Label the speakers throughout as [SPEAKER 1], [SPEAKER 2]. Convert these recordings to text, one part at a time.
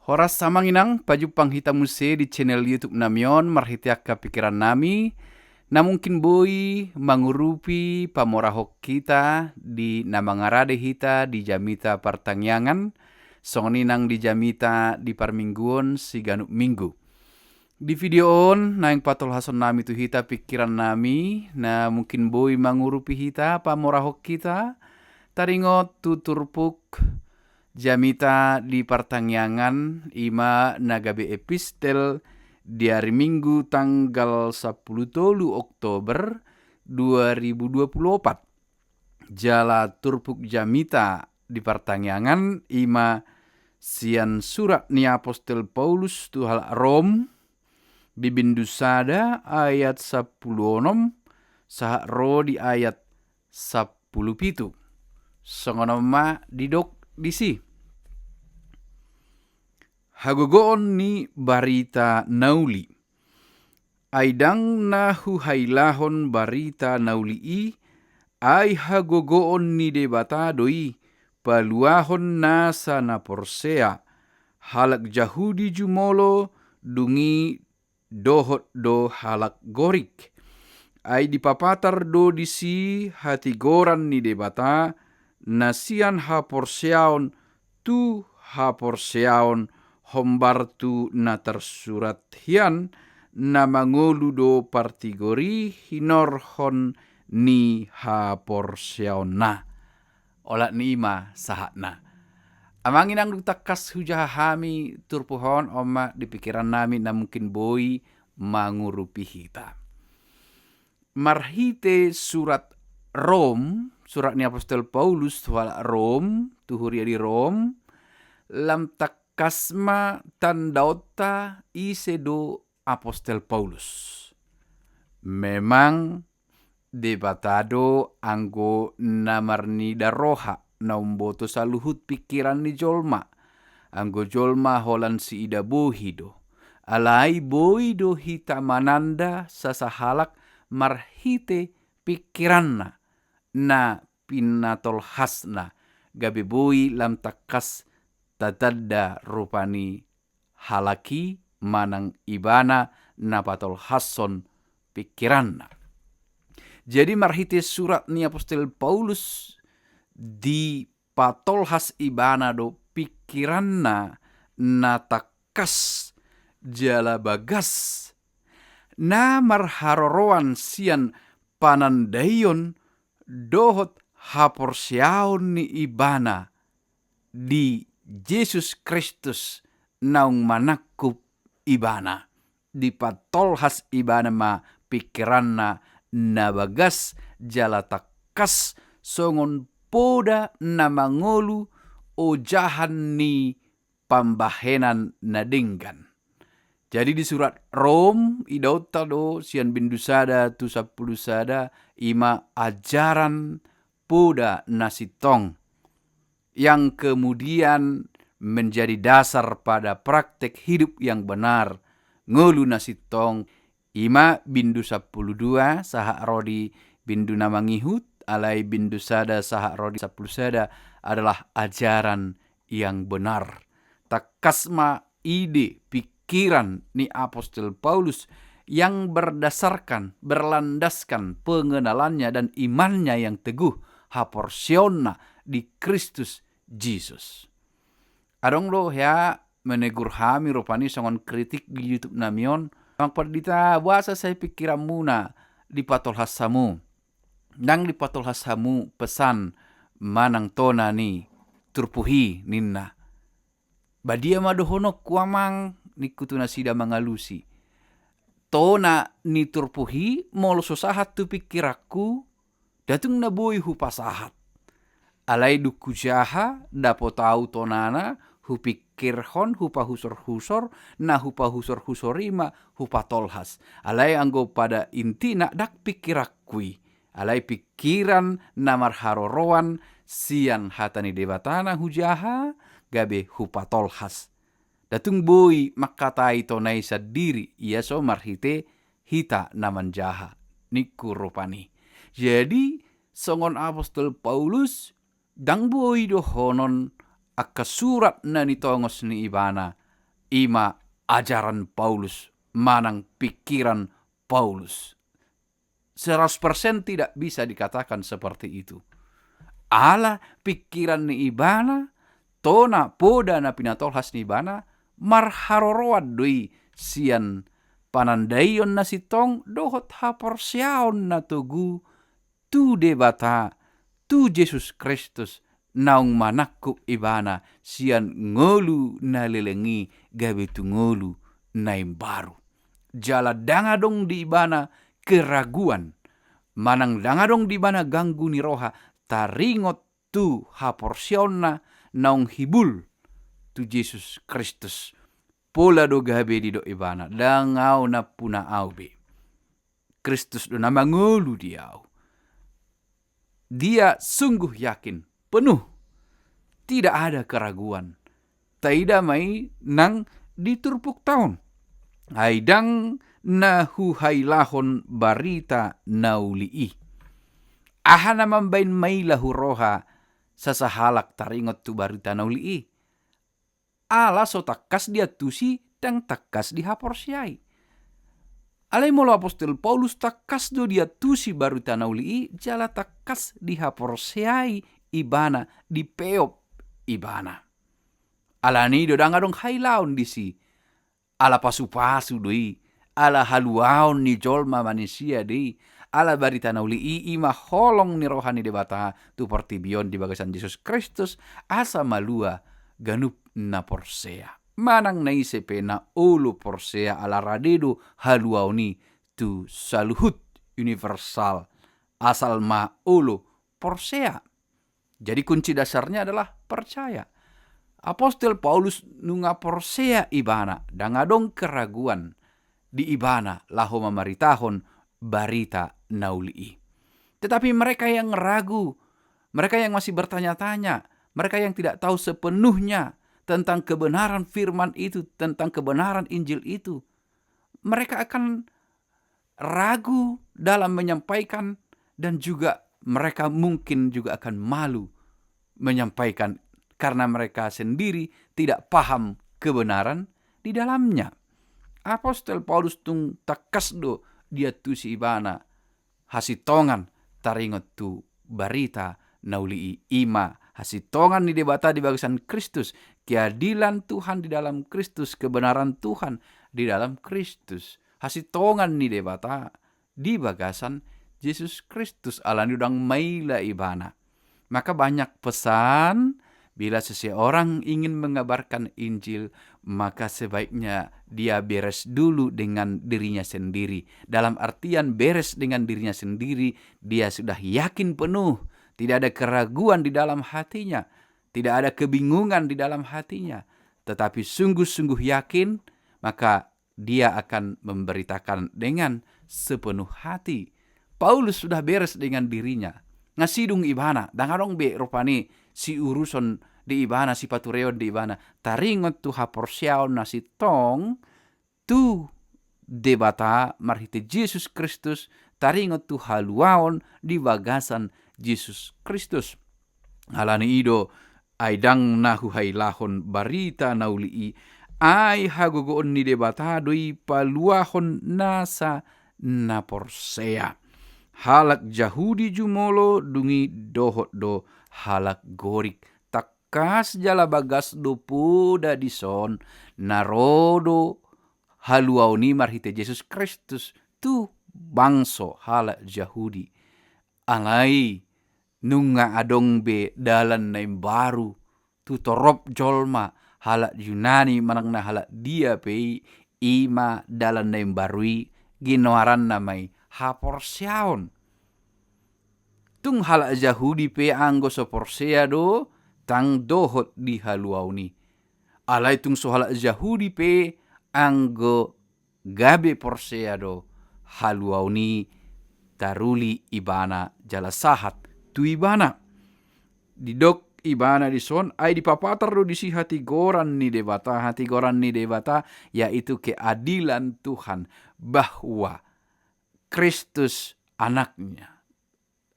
[SPEAKER 1] Horas samanginang pajupang hita muse di channel YouTube namion marhitiak pikiran nami na mungkin boi mangurupi pamorahok kita di namangarade hita di jamita partangyangan songoninang di jamita di parmingguon siganuk minggu. Di video on na yang patol hason nami tu hita pikiran nami na mungkin boi mangurupi hita pamorahok kita taringot tuturpuk jamita di pertangyangan ima nagabe epistel di hari Minggu tanggal 10 Oktober 2024. Jala turpuk jamita di pertangyangan ima sian surat ni apostel Paulus tu hal Rom bibindusada ayat 10 sahak ro di ayat 10 pitu. Songonoma didok disi. Hagogoon ni barita nauli. Aidang nahu hailahon barita nauli i, ay hagogoon ni debata doi, paluahon nasa na porsea, halak Jahudi jumolo, dungi dohot do halak gorik. Ay dipapatar do disi hati goran ni debata, nasian haporseaon tu haporseaon hombar tu na tersurat hian na mangolu do partigori hinorhon ni haporseaon na. Olat ni ima sahatna. Amangin ang lutakas hujahami turpuhon oma di pikiran nami na mungkin boi mangurupi hita. Marhite surat Rom, surat ni Apostel Paulus tuhala Rom, tuhuria di Rom, lam takasma tandaota isedo Apostel Paulus. Memang debatado anggo namarni daroha naumboto saluhut pikiran ni jolma. Anggo jolma holan si ida bohido. Alai boido hita mananda sasahalak marhite pikiranna na pinatol hasna gabe boi lam takas tatadda rupani halaki manang ibana na patol hason pikiranna. Jadi marhite surat ni apostel Paulus di patol has ibana do pikiranna na takas jala bagas na marharoroan sian panandayon dohot haporsiaon ni ibana di Yesus Kristus naung manakup ibana. Di patolhas ibana ma pikiranna na bagas jala takas songon poda na mangolu o jahan ni pambahenan na denggan. Jadi di surat Rom idauta do sian bindusada tu 10 sada ima ajaran poda nasitong yang kemudian menjadi dasar pada praktek hidup yang benar. Ngolu nasitong ima bindu 12 sahak rodi bindu namangihut alai bindusada sahak rodi 10 sada adalah ajaran yang benar. Takasma ide pikiran ni apostel Paulus yang berlandaskan pengenalannya dan imannya yang teguh haporsiona di Kristus Jesus. Adong lo ya menegur hami rupani songon kritik di YouTube namion mang perdita wasa saya pikiran muna di patol hasamu. Nang di patol hasamu pesan manang tona ni turpuhi ninna. Badia madohono kuamang nikutuna sida mangalusi. Tona ni turpuhi molo sosahat tu pikiraku datung naboi hu pasahat. Alai duku jaha dapo tau tonana hu pikirhon hu pahusor-husor na hu pahusor-husorima hu patolhas. Alai anggo pada intina dak pikirakui. Alai pikiran namar haroroan sian hatani debatana hu jaha gabe hu patolhas. Datung boi makatai tonai sadiri ia so marhite hita naman jaha niku rupani. Jadi songon apostol Paulus dang boi do honon akka surat na nitongos ni ibana ima ajaran Paulus, manang pikiran Paulus. 100% tidak bisa dikatakan seperti itu. Ala pikiran ni ibana, tona poda na pinatolhas ni ibana, marharoroad doi sian panandayon na sitong dohot haporsiaon na tugu tu debata tu Jesus Kristus naung manakku ibana sian ngolu na lelengi gabe tu ngolu na baru. Jala dangadong di ibana keraguan, manang dangadong di ibana ganggu ni roha, taringot tu haporsiona naung hibul tu Jesus Kristus. Pola do gabe di do ibana, dangau na puna aube. Kristus do na mangolu diau. Dia sungguh yakin, penuh, tidak ada keraguan. Taida mai nang diturpuk tahun. Haidang nahu hailahon barita nauli'i. Ahana mambain mailahu roha sasahalak taringot tu barita nauli'i. Ala so takas dia tusi dan takas dihaporsiai. Alai molo apostol Paulus takas do dia tusi barita nauli'i, jala takas dihaporsiai ibana, dipeop ibana. Ala ni do dangadong hailaon disi. Ala pasu-pasu doi, ala haluaon ni jolma manusia dei, ala barita nauli'i ima holong ni rohani debata tu pertibion di bagasan Jesus Kristus asa malua ganup na porsea. Manang naisepe na ulu porsea ala radedo haluaoni tu saluhut universal asal ma ulu porsea. Jadi kunci dasarnya adalah percaya. Apostol Paulus nunga porsea ibana dangadong keraguan di ibana laho mamaritahon barita nauli'i. Tetapi mereka yang ragu, mereka yang masih bertanya-tanya, mereka yang tidak tahu sepenuhnya tentang kebenaran firman itu, tentang kebenaran Injil itu, mereka akan ragu dalam menyampaikan dan juga mereka mungkin juga akan malu menyampaikan karena mereka sendiri tidak paham kebenaran di dalamnya. Apostol Paulus tung takasdo dia tu si ibana hasitongan taringot tu barita nauli'i ima hasitongan ni debata di bagasan Kristus, keadilan Tuhan di dalam Kristus, kebenaran Tuhan di dalam Kristus. Hasitongan ni debata di bagasan Yesus Kristus alani udang maila ibana. Maka banyak pesan bila seseorang ingin mengabarkan Injil, maka sebaiknya dia beres dulu dengan dirinya sendiri. Dalam artian beres dengan dirinya sendiri, dia sudah yakin penuh, tidak ada keraguan di dalam hatinya, tidak ada kebingungan di dalam hatinya, tetapi sungguh-sungguh yakin, maka dia akan memberitakan dengan sepenuh hati. Paulus sudah beres dengan dirinya. Ngasidung ibana, dangadong be rupani si uruson di ibana, si patureon di ibana. Taringot tu haporsiaon na si tong, tu debata marhite Jesus Kristus, taringot tu haluaon di bagasan Jesus Kristus. Alani ido, aidang nahu hailahon barita nauli'i, ay hagogoon ni debata doi paluahon nasa naporsea. Halak Jahudi jumolo dungi dohot do halak gorik. Takas jala bagas do puda dison narodo haluauni marhite Jesus Kristus tu bangso halak Jahudi. Alai nunga adong be dalan naim baru tu torop jolma halak Yunani manang na halak dia pe ima dalan naim barui ginoaran namai haporsiaon. Tung halak Jahudi pe anggo soporsea do tang dohot di haluauni. Alai tung so halak Jahudi pe anggo gabe porsea do haluauni taruli ibana jala sahat tu ibana. Didok ibana di son ay dipapatar do disi hati goran ni debata. Hati goran ni debata yaitu keadilan Tuhan bahwa Kristus anaknya,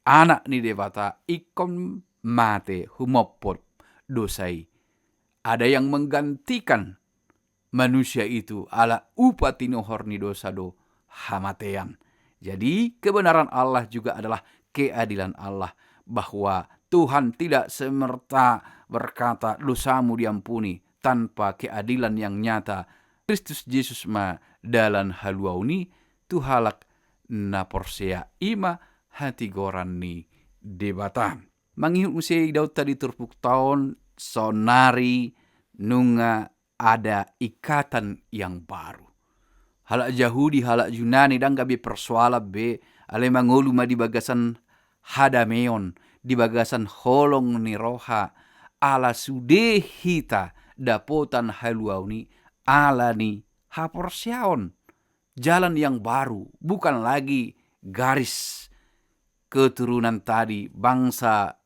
[SPEAKER 1] anak ni debata ikon mate humopot dosai. Ada yang menggantikan manusia itu ala upa tinohor ni dosa do hamatean. Jadi kebenaran Allah juga adalah keadilan Allah, bahwa Tuhan tidak semerta berkata dosamu diampuni tanpa keadilan yang nyata. Kristus Yesus ma dalan haluauni tuhalak na porsea ima hati goran ni debata. Mangihut musei daud tadi turpuk tahun sonari nunga ada ikatan yang baru. Halak Yahudi, halak Yunani dan gabi persoalan be ale mangolu ma di bagasan hadameon, di bagasan holong ni roha ala sude hita dapotan haluauni ala ni haporsiaon. Jalan yang baru, bukan lagi garis keturunan tadi, bangsa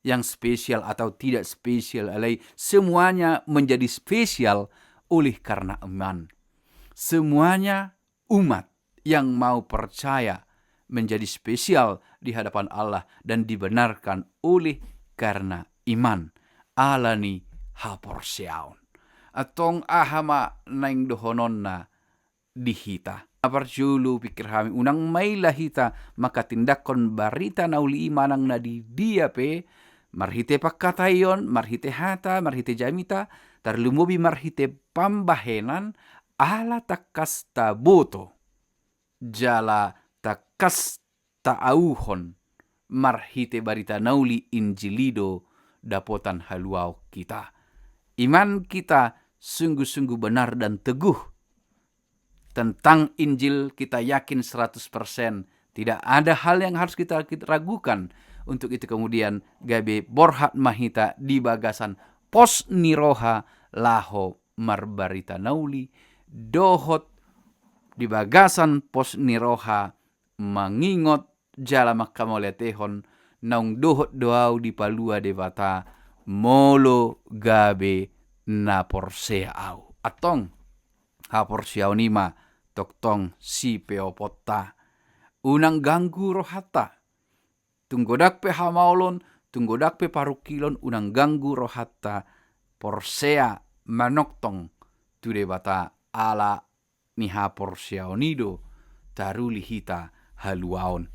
[SPEAKER 1] yang spesial atau tidak spesial, alai semuanya menjadi spesial oleh karena iman. Semuanya umat yang mau percaya menjadi spesial di hadapan Allah dan dibenarkan oleh karena iman. Alani haporsiaon. Atong ahama naing dohonon na dihita. Aparjulu pikir kami unang may lahita maka tindakon barita nauli imanang na di dia pe marhite pakkatayon, marhite hata, marhite jamita, tarlumubi marhite pambahenan ala takas taboto. Jala takas taauhon marhite barita nauli injilido dapotan haluau kita. Iman kita sungguh-sungguh benar dan teguh. Tentang Injil kita yakin 100%. Tidak ada hal yang harus kita ragukan. Untuk itu kemudian gabe borhat mahita di bagasan pos niroha laho marbarita nauli dohot di bagasan pos niroha mangingot jala makamoletehon naung dohot doau di palua debata molo gabe na porsea au atong ha porsiau nima toktong si peopotta unang ganggu rohata tunggodak pe hamaulon tunggodak pe parukilon unang ganggu rohata porsea manoktong tu debata ala niha porsiau nido taruli hita haluaon.